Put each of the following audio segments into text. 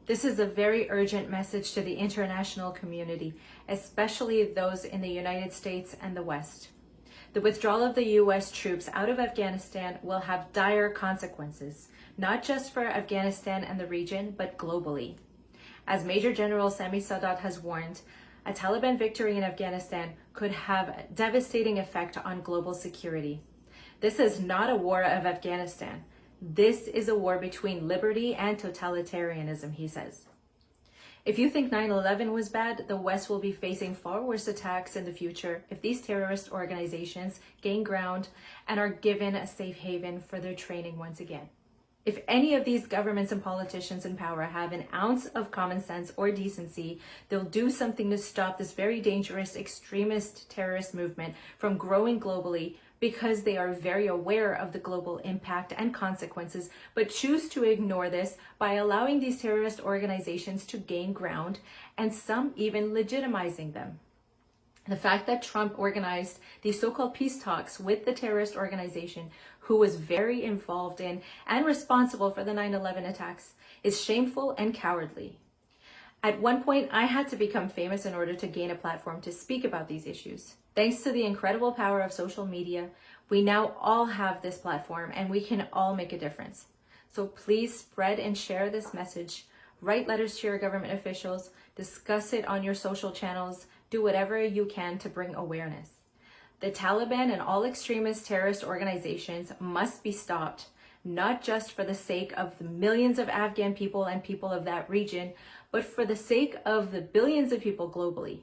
This is a very urgent message to the international community, especially those in the United States and the West. The withdrawal of the US troops out of Afghanistan will have dire consequences, not just for Afghanistan and the region, but globally. As Major General Sami Sadat has warned, a Taliban victory in Afghanistan could have a devastating effect on global security. This is not a war of Afghanistan. This is a war between liberty and totalitarianism, he says. If you think 9/11 was bad, the West will be facing far worse attacks in the future if these terrorist organizations gain ground and are given a safe haven for their training once again. If any of these governments and politicians in power have an ounce of common sense or decency, they'll do something to stop this very dangerous extremist terrorist movement from growing globally, because they are very aware of the global impact and consequences, but choose to ignore this by allowing these terrorist organizations to gain ground, and some even legitimizing them. The fact that Trump organized these so-called peace talks with the terrorist organization, who was very involved in and responsible for the 9/11 attacks, is shameful and cowardly. At one point, I had to become famous in order to gain a platform to speak about these issues. Thanks to the incredible power of social media, we now all have this platform and we can all make a difference. So please spread and share this message, write letters to your government officials, discuss it on your social channels, do whatever you can to bring awareness. The Taliban and all extremist terrorist organizations must be stopped, not just for the sake of the millions of Afghan people and people of that region, but for the sake of the billions of people globally.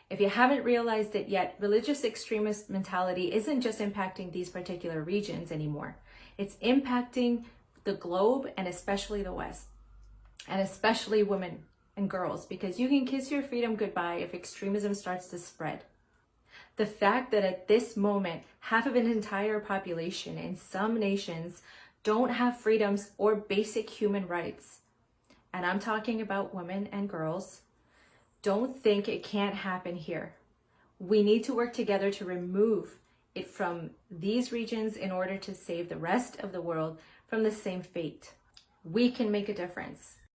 If you haven't realized it yet, religious extremist mentality isn't just impacting these particular regions anymore. It's impacting the globe, and especially the West, and especially women and girls, because you can kiss your freedom goodbye if extremism starts to spread. The fact that at this moment, half of an entire population in some nations don't have freedoms or basic human rights, and I'm talking about women and girls, don't think it can't happen here. We need to work together to remove it from these regions in order to save the rest of the world from the same fate. We can make a difference.